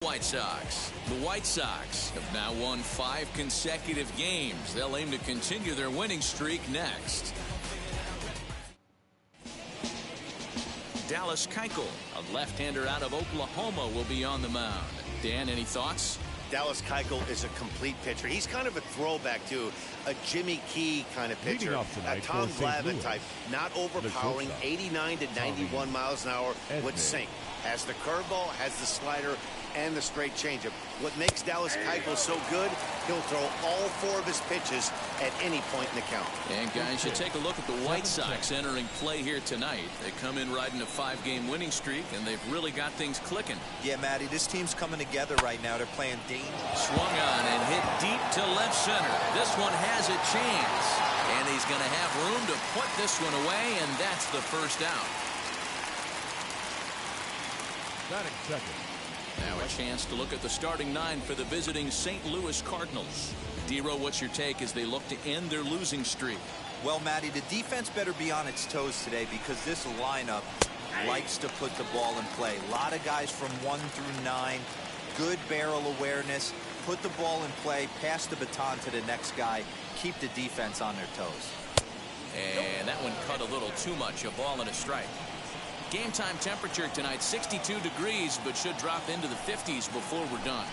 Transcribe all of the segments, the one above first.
White Sox. The White Sox have now won 5 consecutive games. They'll aim to continue their winning streak next. Dallas Keuchel, a left-hander out of Oklahoma, will be on the mound. Dan, any thoughts? Dallas Keuchel is a complete pitcher. He's kind of a throwback to a Jimmy Key kind of pitcher, a Tom Glavine type, not overpowering, 89 to 91 miles an hour with sink. Has the curveball, has the slider, and the straight changeup. What makes Dallas Keuchel so good, he'll throw all 4 of his pitches at any point in the count. And guys, you take a look at the White Sox entering play here tonight. They come in riding a 5-game winning streak, and they've really got things clicking. Yeah, Matty, this team's coming together right now. They're playing dangerous. Swung on and hit deep to left center. This one has a chance, and he's going to have room to put this one away, and that's the first out. Batting second. Now a chance to look at the starting 9 for the visiting St. Louis Cardinals. Dero, what's your take as they look to end their losing streak? Well, Matty, the defense better be on its toes today because this lineup likes to put the ball in play. A lot of guys from 1 through 9. Good barrel awareness. Put the ball in play. Pass the baton to the next guy. Keep the defense on their toes. And that one cut a little too much. A ball and a strike. Game time temperature tonight 62 degrees, but should drop into the 50s before we're done.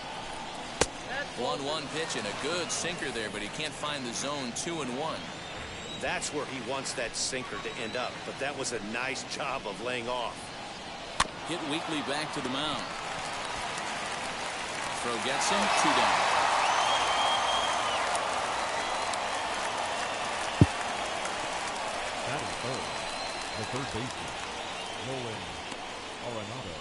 1-1 pitch and a good sinker there, but he can't find the zone. 2-1. That's where he wants that sinker to end up, but that was a nice job of laying off. Hit Weekly back to the mound. Throw gets him. 2 down. That is third. The third baseman, Nolan Arenado.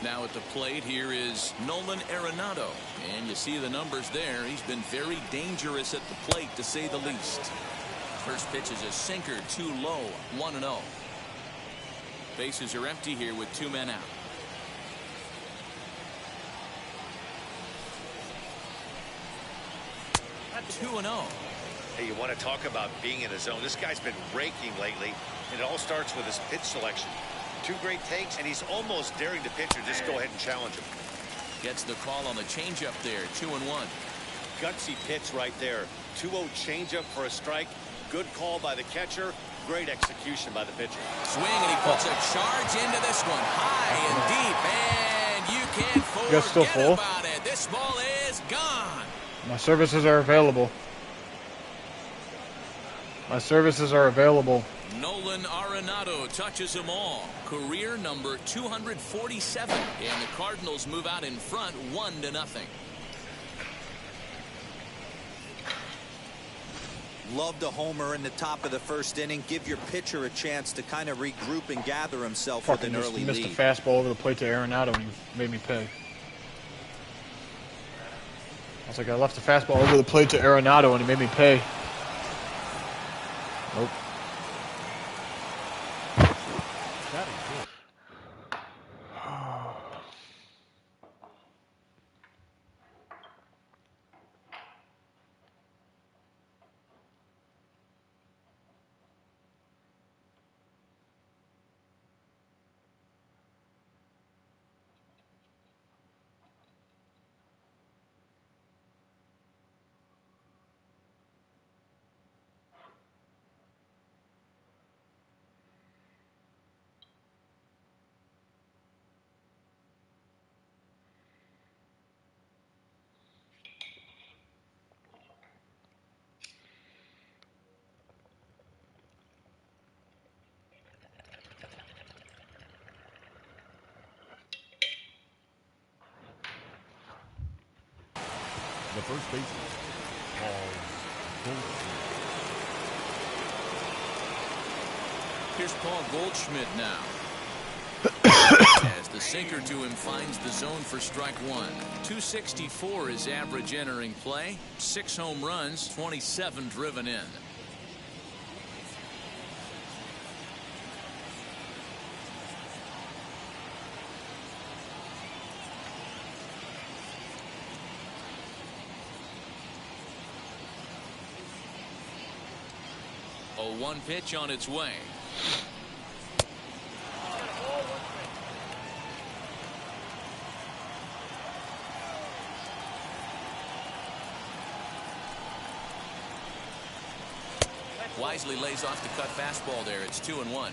Now at the plate here is Nolan Arenado, and you see the numbers there. He's been very dangerous at the plate, to say the least. First pitch is a sinker, too low. 1-0. Bases are empty here with 2 men out. At 2-0. Hey, you want to talk about being in a zone? This guy's been raking lately, and it all starts with his pitch selection. 2 great takes, and he's almost daring the pitcher. Just go ahead and challenge him. Gets the call on the changeup there. 2-1. Gutsy pitch right there. 2-0 changeup for a strike. Good call by the catcher. Great execution by the pitcher. Swing, and he puts a charge into this one. High and deep, and you can't forget about it. This ball is gone. My services are available. My services are available. Nolan Arenado touches them all. Career number 247. And the Cardinals move out in front 1-0. Love the homer in the top of the first inning. Give your pitcher a chance to kind of regroup and gather himself with an early lead. Missed a fastball over the plate to Arenado and he made me pay. I was like, I left the fastball over the plate to Arenado and he made me pay. Nope. The first baseman, Paul Goldschmidt. Here's Paul Goldschmidt now. As the sinker to him finds the zone for strike 1. 264 is average entering play. 6 home runs, 27 driven in. A 1 pitch on its way. Wisely lays off the cut fastball there. It's 2-1.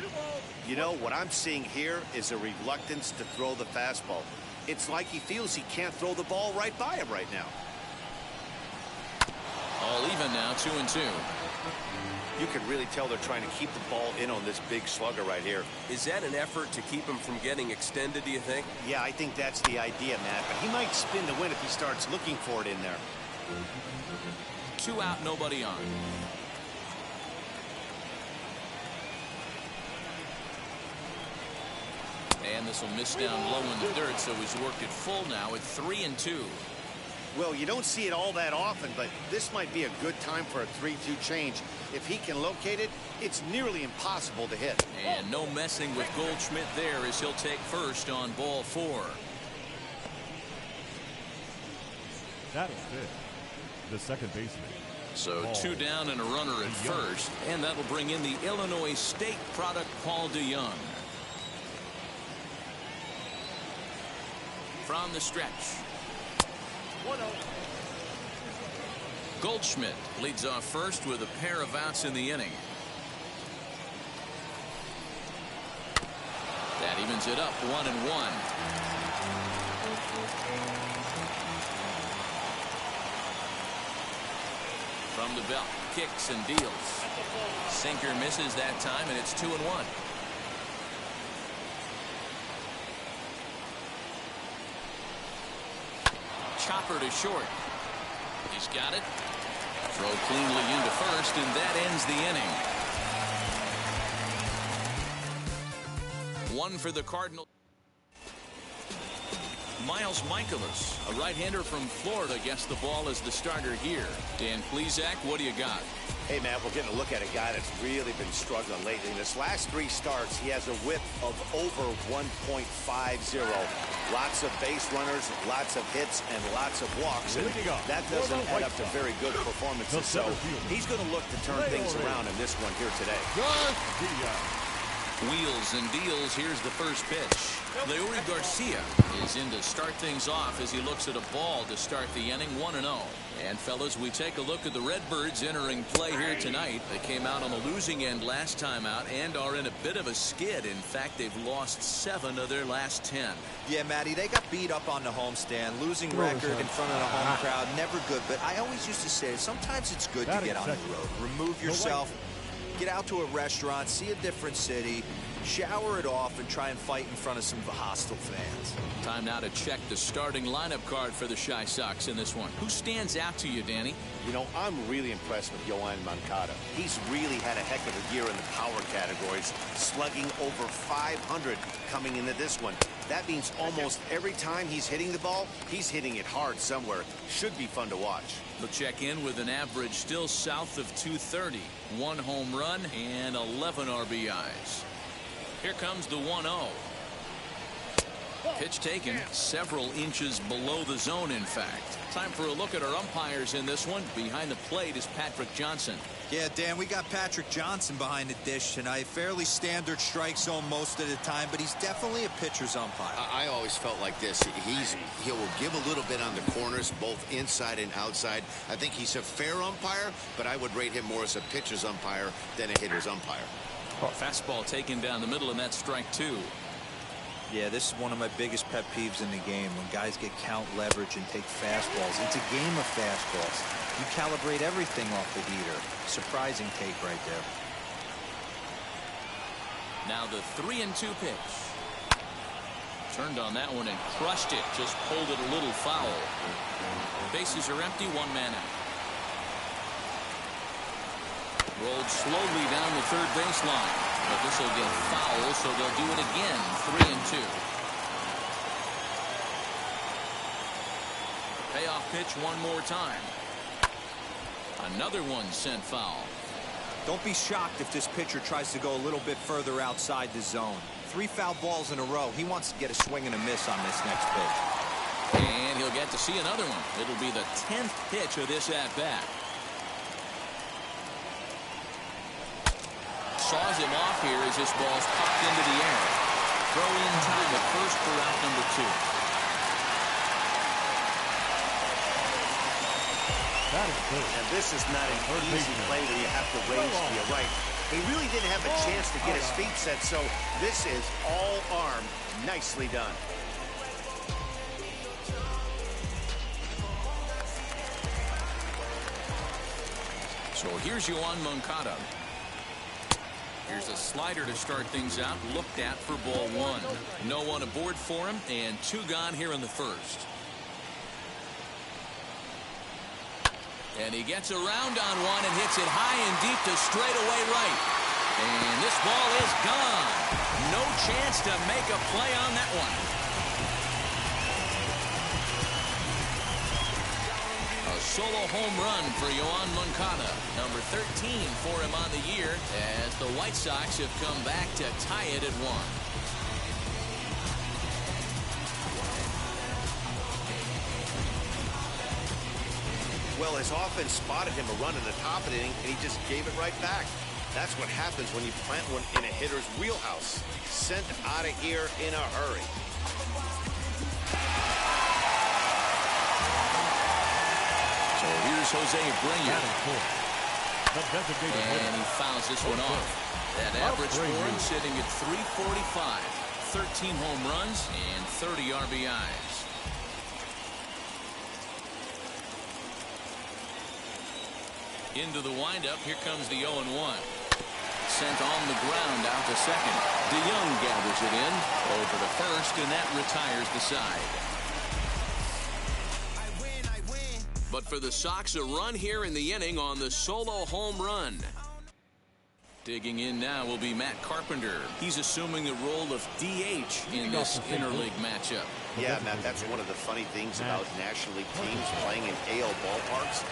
You know, what I'm seeing here is a reluctance to throw the fastball. It's like he feels he can't throw the ball right by him right now. All even now, 2-2. You can really tell they're trying to keep the ball in on this big slugger right here. Is that an effort to keep him from getting extended, do you think? Yeah, I think that's the idea, Matt. But he might spin to win if he starts looking for it in there. 2 out, nobody on. And this will miss down low in the dirt, so he's worked it full now at 3-2. Well, you don't see it all that often, but this might be a good time for a 3-2 change. If he can locate it, it's nearly impossible to hit. And no messing with Goldschmidt there as he'll take first on ball 4. That'll fit. The second baseman. So 2 down and a runner at first, and that'll bring in the Illinois State product, Paul DeYoung. From the stretch. 1-0. Goldschmidt leads off first with a pair of outs in the inning. That evens it up 1-1. From the belt, kicks and deals. Sinker misses that time, and it's 2-1. Chopper to short. He's got it. Throw cleanly into first, and that ends the inning. 1 for the Cardinals. Miles Michaelis, a right-hander from Florida, gets the ball as the starter here. Dan Plesac, what do you got? Hey, Matt, we're getting a look at a guy that's really been struggling lately. In his last 3 starts, he has a whip of over 1.50. Lots of base runners, lots of hits, and lots of walks. And that doesn't add up to very good performances. So he's going to look to turn things around in this one here today. Wheels and deals. Here's the first pitch. Leury Garcia is in to start things off as he looks at a ball to start the inning. 1-0. And fellas, we take a look at the Redbirds entering play here tonight. They came out on the losing end last time out and are in a bit of a skid. In fact, they've lost 7 of their last 10. Yeah, Matty, they got beat up on the homestand. Losing record in front of the home crowd, never good. But I always used to say, sometimes it's good to get on the road. Remove yourself. Get out to a restaurant, see a different city, shower it off, and try and fight in front of some hostile fans. Time now to check the starting lineup card for the Chi Sox in this one. Who stands out to you, Danny? You know, I'm really impressed with Yoan Moncada. He's really had a heck of a year in the power categories, slugging over 500 coming into this one. That means almost every time he's hitting the ball, he's hitting it hard somewhere. Should be fun to watch. He'll check in with an average still south of 230. 1 home run and 11 RBIs. Here comes the 1-0. Pitch taken several inches below the zone, in fact. Time for a look at our umpires in this one. Behind the plate is Patrick Johnson. Yeah, Dan, we got Patrick Johnson behind the dish tonight. Fairly standard strike zone most of the time, but he's definitely a pitcher's umpire. I always felt like this. He will give a little bit on the corners, both inside and outside. I think he's a fair umpire, but I would rate him more as a pitcher's umpire than a hitter's umpire. Fastball taken down the middle, and that's strike 2. Yeah, this is one of my biggest pet peeves in the game, when guys get count leverage and take fastballs. It's a game of fastballs. You calibrate everything off the heater. Surprising take right there. Now the 3-2 pitch. Turned on that one and crushed it. Just pulled it a little foul. Bases are empty. 1 man out. Rolled slowly down the third baseline. But this will get foul, so they'll do it again. 3-2. Payoff pitch one more time. Another one sent foul. Don't be shocked if this pitcher tries to go a little bit further outside the zone. 3 foul balls in a row. He wants to get a swing and a miss on this next pitch. And he'll get to see another one. It'll be the 10th pitch of this at-bat. Saws him off here as this ball's popped into the air. Throw in time at first for out number 2. And this is not an easy play where you have to raise to your right. He really didn't have a chance to get his feet set, so this is all arm. Nicely done. So here's Yoan Moncada. Here's a slider to start things out, looked at for ball one. No one aboard for him, and two gone here in the first. And he gets around on one and hits it high and deep to straightaway right. And this ball is gone. No chance to make a play on that one. A solo home run for Yoan Moncada. Number 13 for him on the year as the White Sox have come back to tie it at 1. Well, his offense spotted him a run in the top of the inning, and he just gave it right back. That's what happens when you plant one in a hitter's wheelhouse. Sent out of here in a hurry. So here's Jose Abreu. And he fouls this one off. That average for him sitting at 345. 13 home runs and 30 RBIs. Into the windup. Here comes the 0-1. Sent on the ground out to second. DeYoung gathers it in over to first, and that retires the side. But for the Sox, a run here in the inning on the solo home run. Digging in now will be Matt Carpenter. He's assuming the role of DH in this interleague matchup. Yeah, Matt, that's one of the funny things about National League teams playing in AL ballparks.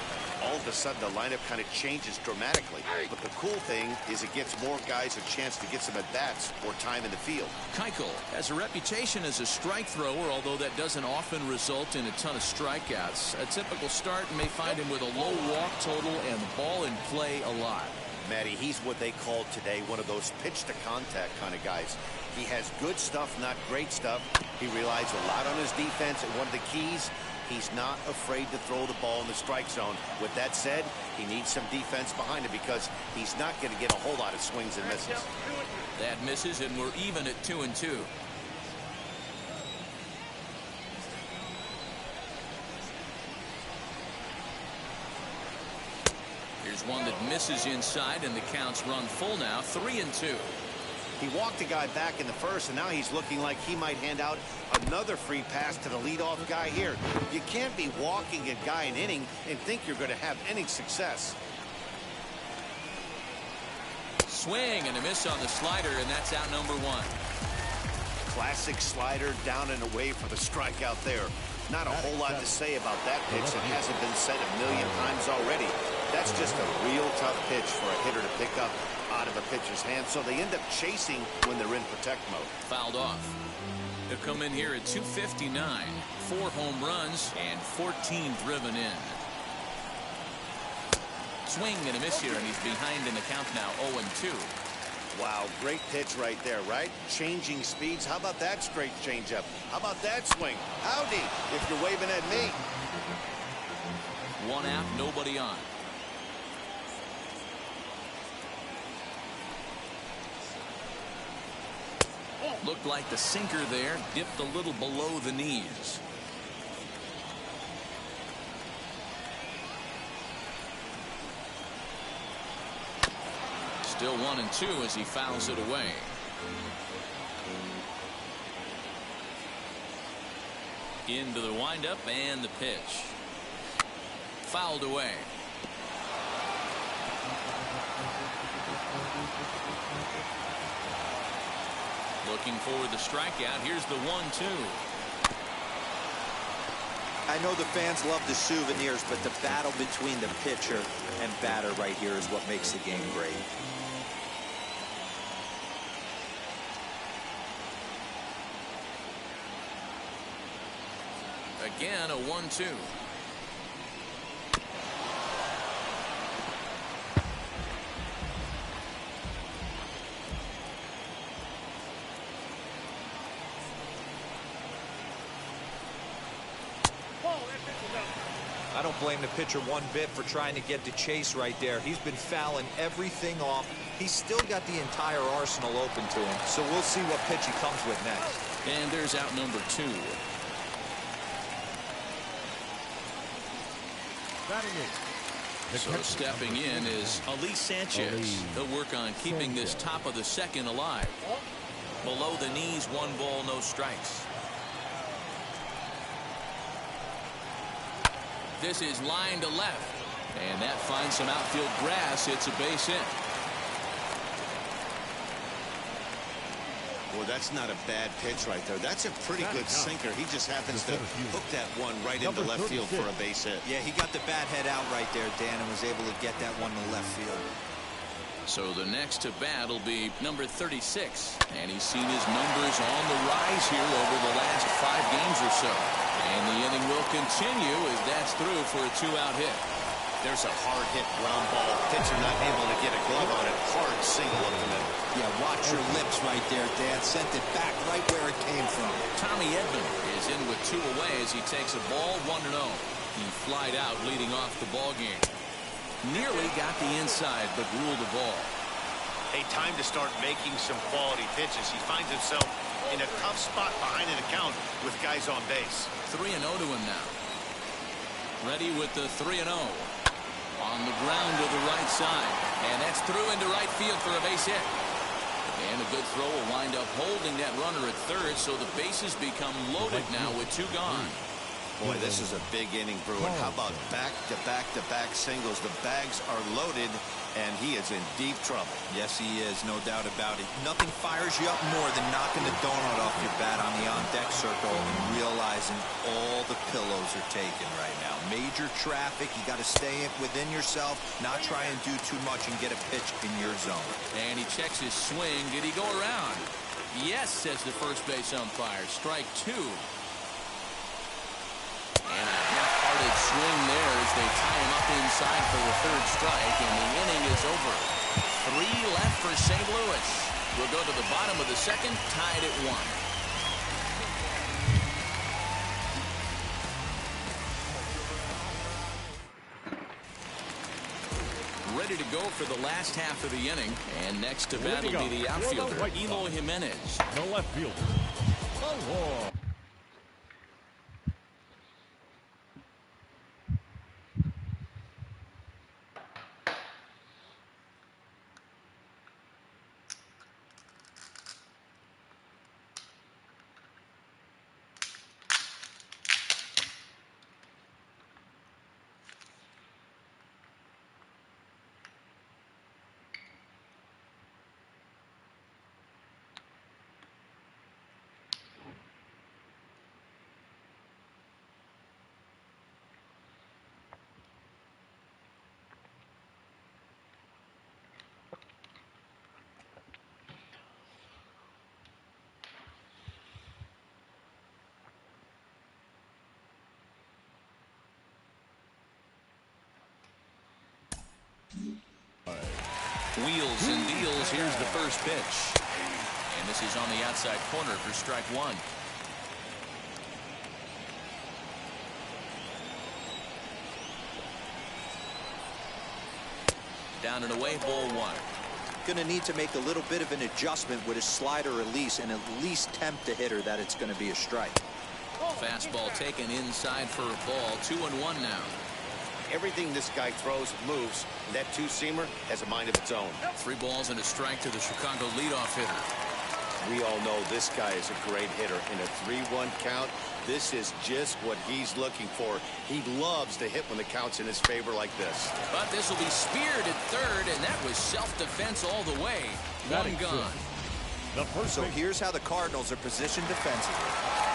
All of a sudden, the lineup kind of changes dramatically. But the cool thing is it gives more guys a chance to get some at-bats or time in the field. Keuchel has a reputation as a strike thrower, although that doesn't often result in a ton of strikeouts. A typical start may find him with a low walk total and ball in play a lot. Matty, he's what they call today one of those pitch-to-contact kind of guys. He has good stuff, not great stuff. He relies a lot on his defense, and one of the keys, he's not afraid to throw the ball in the strike zone. With that said, he needs some defense behind him because he's not going to get a whole lot of swings and misses. That misses, and we're even at 2-2. Here's one that misses inside, and the count's run full now, 3-2. He walked a guy back in the first, and now he's looking like he might hand out another free pass to the leadoff guy here. You can't be walking a guy an inning and think you're going to have any success. Swing and a miss on the slider, and that's out number 1. Classic slider down and away for the strikeout there. Not a whole lot to say about that pitch. It hasn't been said a million times already. That's just a real tough pitch for a hitter to pick up out of a pitcher's hand, so they end up chasing when they're in protect mode. Fouled off. He'll come in here at 259. 4 home runs and 14 driven in. Swing and a miss here, and he's behind in the count now, 0-2. Wow, great pitch right there, right? Changing speeds. How about that straight changeup? How about that swing? Howdy, if you're waving at me. 1 out, nobody on. Looked like the sinker there dipped a little below the knees. Still 1-2 as he fouls it away. Into the windup and the pitch. Fouled away. Looking for the strikeout. Here's the 1-2. I know the fans love the souvenirs, but the battle between the pitcher and batter right here is what makes the game great. Again, a 1-2. I don't blame the pitcher one bit for trying to get the chase right there. He's been fouling everything off. He's still got the entire arsenal open to him. So we'll see what pitch he comes with next. And there's out number 2. So stepping in is Ali Sanchez. He'll work on keeping this top of the second alive. Below the knees, 1 ball, no strikes. This is line to left. And that finds some outfield grass. It's a base hit. Well, that's not a bad pitch right there. That's a pretty good sinker. He just happens to hook that one right into left field for a base hit. Yeah, he got the bat head out right there, Dan, and was able to get that one to left field. So the next to bat will be number 36. And he's seen his numbers on the rise here over the last 5 games or so. And the inning will continue as that's through for a 2-out hit. There's a hard hit ground ball. Pitcher not able to get a glove on it. Hard single up the middle. Yeah, watch your lips right there, Dan. Sent it back right where it came from. Tommy Edman is in with 2 away as he takes a ball 1-0. He flied out leading off the ball game. Nearly got the inside but ruled the ball. A time to start making some quality pitches. He finds himself in a tough spot behind an account with guys on base. 3-0 to him now. Ready with the 3-0. On the ground to the right side. And that's through into right field for a base hit. And a good throw will wind up holding that runner at third, so the bases become loaded now with 2 gone. Boy, this is a big inning, Bruin. How about back-to-back-to-back singles? The bags are loaded, and he is in deep trouble. Yes, he is, no doubt about it. Nothing fires you up more than knocking the donut off your bat on the on-deck circle and realizing all the pillows are taken right now. Major traffic, you got to stay within yourself, not try and do too much and get a pitch in your zone. And he checks his swing. Did he go around? Yes, says the first base umpire. Strike 2. And a half-hearted swing there as they tie him up inside for the 3rd strike, and the inning is over. 3 left for St. Louis. We'll go to the bottom of the 2nd, tied at 1. Ready to go for the last half of the inning, and next to bat will be the outfielder, Eloy Jimenez. The left fielder. Wheels and deals. Here's the first pitch. And this is on the outside corner for strike 1. Down and away, ball 1. Going to need to make a little bit of an adjustment with his slider release and at least tempt the hitter that it's going to be a strike. Fastball taken inside for a ball. 2-1 now. Everything this guy throws moves. That 2-seamer has a mind of its own. 3 balls and a strike to the Chicago leadoff hitter. We all know this guy is a great hitter. In a 3-1 count, this is just what he's looking for. He loves to hit when the count's in his favor like this. But this will be speared at third, and that was self-defense all the way. 1 gone. So here's how the Cardinals are positioned defensively.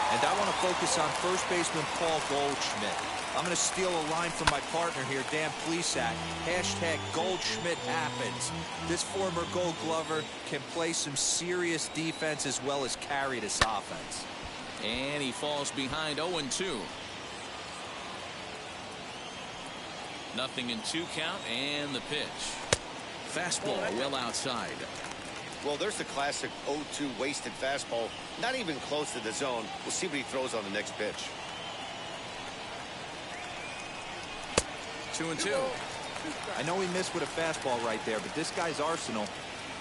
And I want to focus on first baseman Paul Goldschmidt. I'm going to steal a line from my partner here, Dan Plesac. Hashtag Goldschmidt happens. This former Gold Glover can play some serious defense as well as carry this offense. And he falls behind 0-2. Nothing in 2 count, and the pitch. Fastball well outside. Well, there's the classic 0-2 wasted fastball. Not even close to the zone. We'll see what he throws on the next pitch. 2-2. I know he missed with a fastball right there, but this guy's arsenal,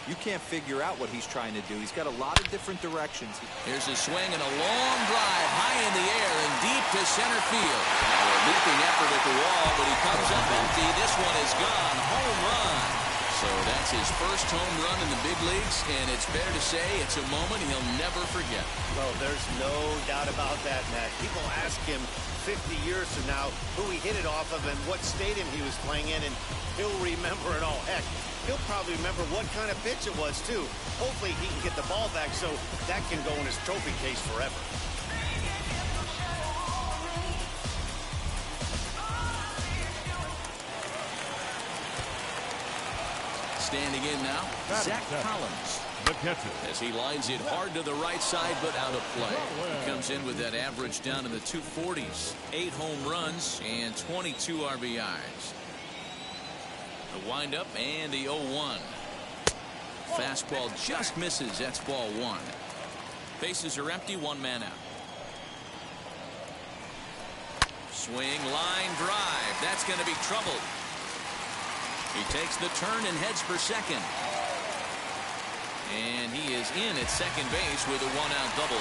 you can't figure out what he's trying to do. He's got a lot of different directions. Here's a swing and a long drive high in the air and deep to center field. Now a leaping effort at the wall, but he comes up empty. This one is gone. Home run. So that's his first home run in the big leagues, and it's fair to say it's a moment he'll never forget. Well, there's no doubt about that, Matt. People ask him 50 years from now who he hit it off of and what stadium he was playing in, and he'll remember it all. Heck, he'll probably remember what kind of pitch it was, too. Hopefully he can get the ball back so that can go in his trophy case forever. Standing in now, Zach Collins. The catcher. As he lines it hard to the right side, but out of play. He comes in with that average down in the 240s. 8 home runs and 22 RBIs. The windup and the 0-1. Fastball just misses. That's ball 1. Bases are empty. 1 man out. Swing, line drive. That's going to be trouble. He takes the turn and heads for second. And he is in at second base with a 1-out double.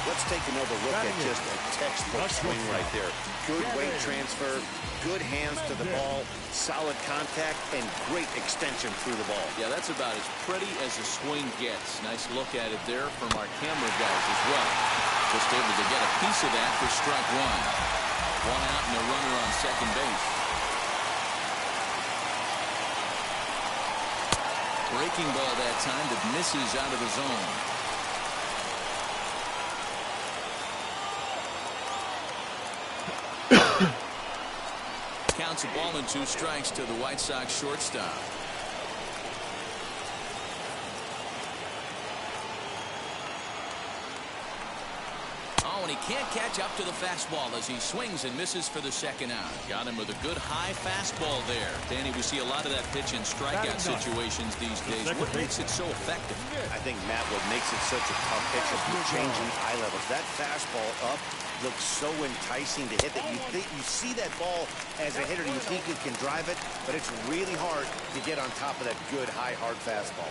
Let's take another look at just a textbook swing right there. Good weight transfer, good hands to the ball, solid contact, and great extension through the ball. Yeah, that's about as pretty as a swing gets. Nice look at it there from our camera guys as well. Just able to get a piece of that for strike 1. 1 out and a runner on second base. Breaking ball that time that misses out of the zone. Counts a ball and 2 strikes to the White Sox shortstop. Oh, and he can't catch up to the fastball as he swings and misses for the second out. Got him with a good high fastball there. Danny, we see a lot of that pitch in strikeout situations these days. What makes it so effective? I think, Matt, what makes it such a tough pitch is the changing eye levels. That fastball up looks so enticing to hit that you see that ball as a hitter, you think you can drive it, but it's really hard to get on top of that good high hard fastball.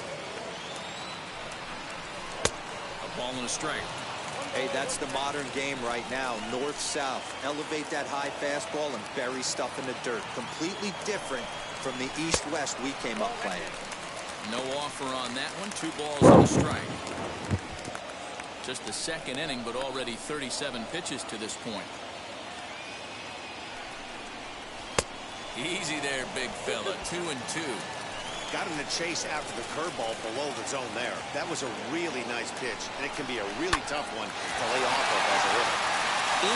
A ball and a strike. Hey, that's the modern game right now. North-south. Elevate that high fastball and bury stuff in the dirt. Completely different from the east-west we came up playing. No offer on that one. 2 balls and a strike. Just the second inning, but already 37 pitches to this point. Easy there, big fella. 2-2. Got him to chase after the curveball below the zone there. That was a really nice pitch, and it can be a really tough one to lay off of as a hitter.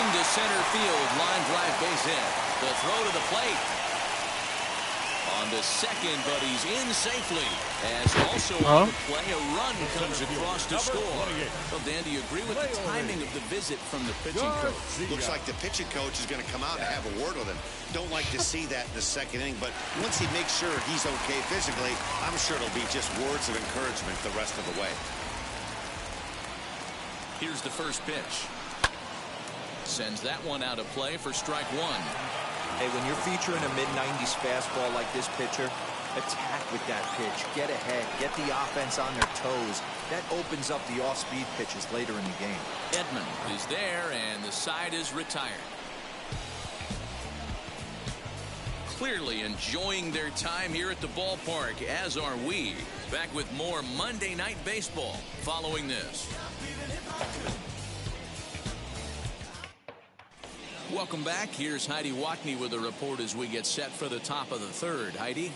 Into center field, line drive base hit. The throw to the plate. On the second, but he's in safely. As also on the play, a run comes across to score. Well, Dan, do you agree with the timing of the visit from the pitching coach? Looks like the pitching coach is going to come out and have a word with him. Don't like to see that in the second inning, but once he makes sure he's okay physically, I'm sure it'll be just words of encouragement the rest of the way. Here's the first pitch. Sends that one out of play for strike 1. Hey, when you're featuring a mid-90s fastball like this pitcher, attack with that pitch. Get ahead. Get the offense on their toes. That opens up the off-speed pitches later in the game. Edman is there, and the side is retired. Clearly enjoying their time here at the ballpark, as are we. Back with more Monday Night Baseball following this. Welcome back. Here's Heidi Watney with a report as we get set for the top of the third. Heidi?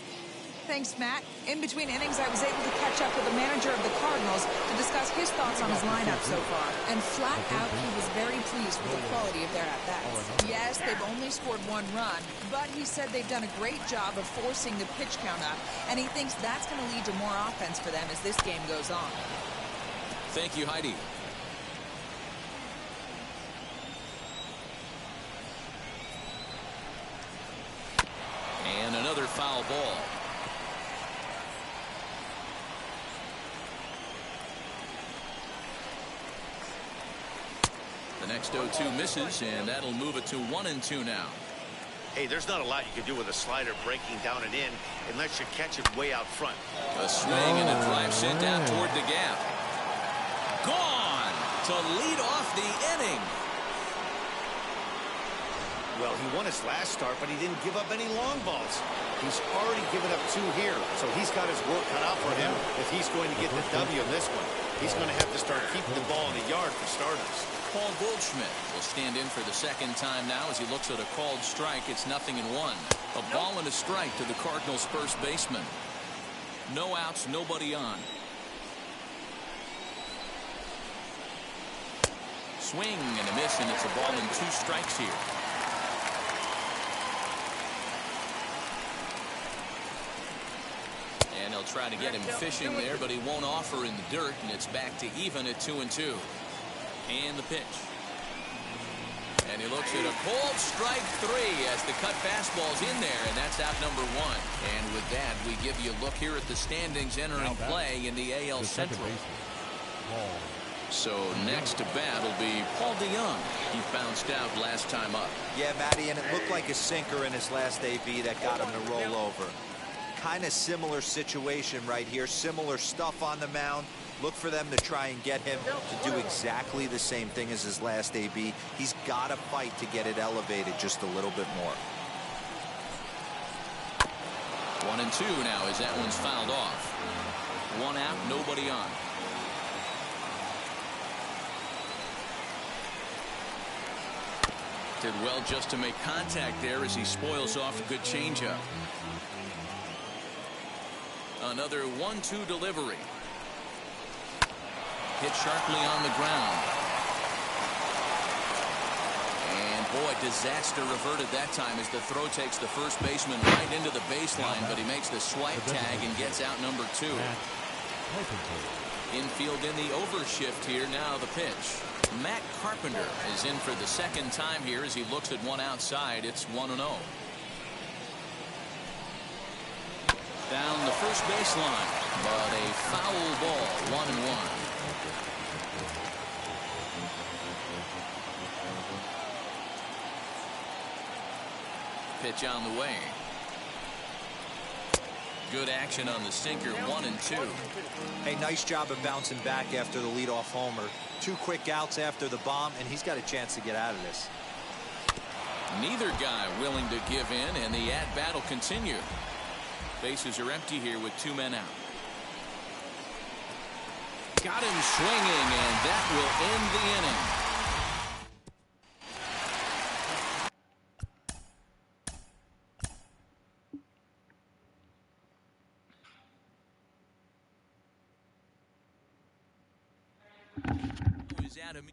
Thanks, Matt. In between innings, I was able to catch up with the manager of the Cardinals to discuss his thoughts on his lineup so far. And flat out, he was very pleased with the quality of their at-bats. Yes, they've only scored 1 run, but he said they've done a great job of forcing the pitch count up, and he thinks that's going to lead to more offense for them as this game goes on. Thank you, Heidi. And another foul ball. The next 0-2 misses, and that'll move it to 1-2 now. Hey, there's not a lot you can do with a slider breaking down and in unless you catch it way out front. A swing and a drive sent out toward the gap. Gone to lead off the inning. Well, he won his last start, but he didn't give up any long balls. He's already given up 2 here, so he's got his work cut out for him if he's going to get the W in this one. He's going to have to start keeping the ball in the yard for starters. Paul Goldschmidt will stand in for the second time now as he looks at a called strike. It's 0-1. A ball and a strike to the Cardinals' first baseman. No outs, nobody on. Swing and a miss, and it's a ball and 2 strikes here. And he'll try to get him fishing there, but he won't offer in the dirt, and it's back to even at 2-2. And the pitch. And he looks at a cold strike 3 as the cut fastball's in there, and that's out number 1. And with that, we give you a look here at the standings entering play in the AL Central. So next to bat will be Paul DeYoung. He bounced out last time up. Yeah, Matty, and it looked like a sinker in his last AB that got him to roll over. Kind of similar situation right here. Similar stuff on the mound. Look for them to try and get him to do exactly the same thing as his last AB. He's got to fight to get it elevated just a little bit more. 1-2 now as that one's fouled off. 1 out, nobody on. Did well just to make contact there as he spoils off a good changeup. Another 1-2 delivery. Hit sharply on the ground. And boy, disaster averted that time as the throw takes the first baseman right into the baseline, but he makes the swipe tag and gets out number 2. Infield in the overshift here. Now the pitch. Matt Carpenter is in for the second time here as he looks at one outside. It's 1-0. Down the first baseline, but a foul ball. 1-1. Pitch on the way. Good action on the sinker. 1-2. Hey, nice job of bouncing back after the leadoff homer. 2 quick outs after the bomb, and he's got a chance to get out of this. Neither guy willing to give in, and the at-bat will continue. Bases are empty here with 2 men out. Got him swinging, and that will end the inning. Is out of